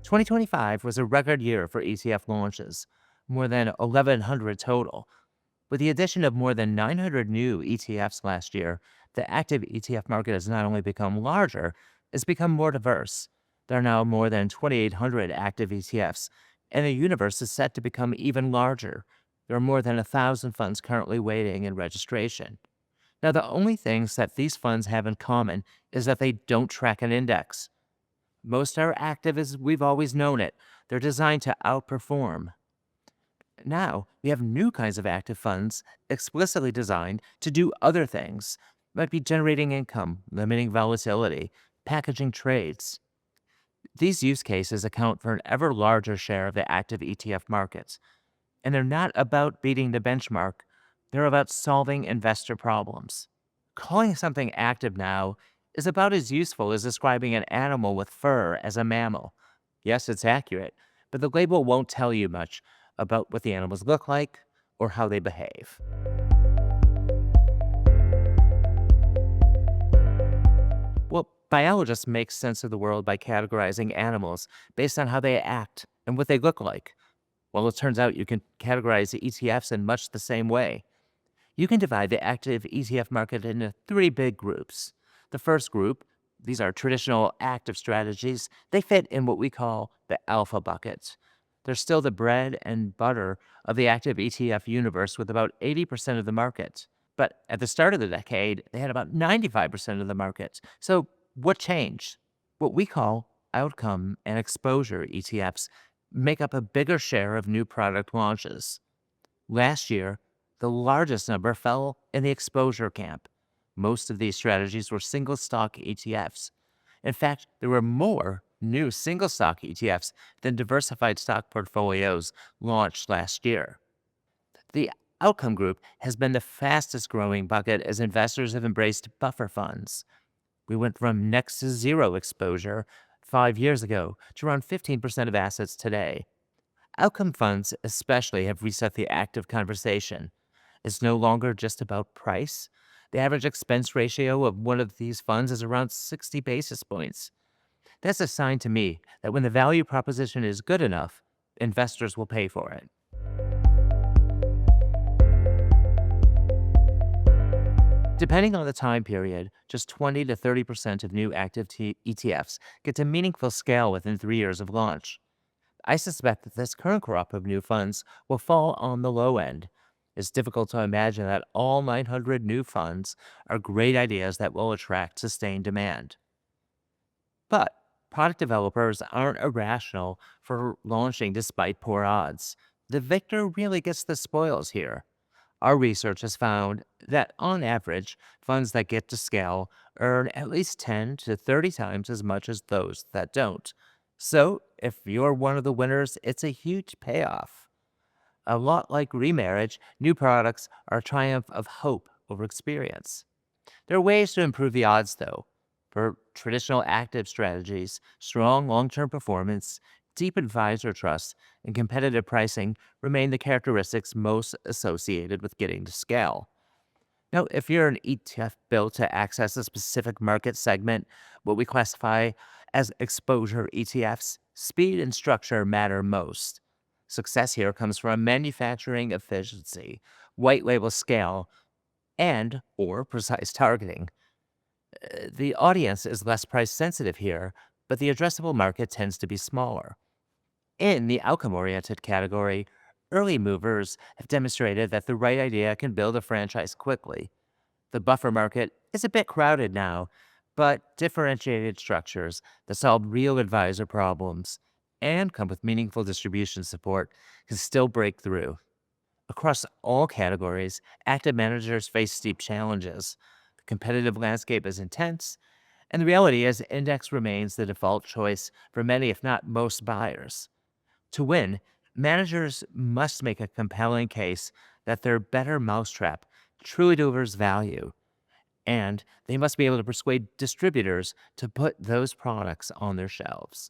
2025 was a record year for ETF launches, more than 1,100 total. With the addition of more than 900 new ETFs last year, the active ETF market has not only become larger, it's become more diverse. There are now more than 2,800 active ETFs, and the universe is set to become even larger. There are more than 1,000 funds currently waiting in registration. Now, the only things that these funds have in common is that they don't track an index. Most are active as we've always known it. They're designed to outperform. Now, we have new kinds of active funds explicitly designed to do other things. Might be generating income, limiting volatility, packaging trades. These use cases account for an ever larger share of the active ETF markets. And they're not about beating the benchmark, they're about solving investor problems. Calling something active now is about as useful as describing an animal with fur as a mammal. Yes, it's accurate, but the label won't tell you much about what the animals look like or how they behave. Well, biologists make sense of the world by categorizing animals based on how they act and what they look like. Well, it turns out you can categorize the ETFs in much the same way. You can divide the active ETF market into three big groups. The first group, these are traditional active strategies. They fit in what we call the alpha bucket. They're still the bread and butter of the active ETF universe with about 80% of the market. But at the start of the decade, they had about 95% of the market. So what changed? What we call outcome and exposure ETFs make up a bigger share of new product launches. Last year, the largest number fell in the exposure camp. Most of these strategies were single stock ETFs. In fact, there were more new single stock ETFs than diversified stock portfolios launched last year. The outcome group has been the fastest growing bucket as investors have embraced buffer funds. We went from next to zero exposure 5 years ago to around 15% of assets today. Outcome funds, especially, have reset the active conversation. It's no longer just about price. The average expense ratio of one of these funds is around 60 basis points. That's a sign to me that when the value proposition is good enough, investors will pay for it. Depending on the time period, just 20 to 30% of new active ETFs get to meaningful scale within 3 years of launch. I suspect that this current crop of new funds will fall on the low end. It's difficult to imagine that all 900 new funds are great ideas that will attract sustained demand. But product developers aren't irrational for launching despite poor odds. The victor really gets the spoils here. Our research has found that, on average, funds that get to scale earn at least 10 to 30 times as much as those that don't. So, if you're one of the winners, it's a huge payoff. A lot like remarriage, new products are a triumph of hope over experience. There are ways to improve the odds, though. For traditional active strategies, strong long term performance, deep advisor trust, and competitive pricing remain the characteristics most associated with getting to scale. Now, if you're an ETF built to access a specific market segment, what we classify as exposure ETFs, speed and structure matter most. Success here comes from manufacturing efficiency, white label scale, and or precise targeting. The audience is less price sensitive here, but the addressable market tends to be smaller. In the outcome oriented category, early movers have demonstrated that the right idea can build a franchise quickly. The buffer market is a bit crowded now, but differentiated structures that solve real advisor problems and come with meaningful distribution support can still break through. Across all categories, active managers face steep challenges. The competitive landscape is intense, and the reality is index remains the default choice for many, if not most, buyers. To win, managers must make a compelling case that their better mousetrap truly delivers value, and they must be able to persuade distributors to put those products on their shelves.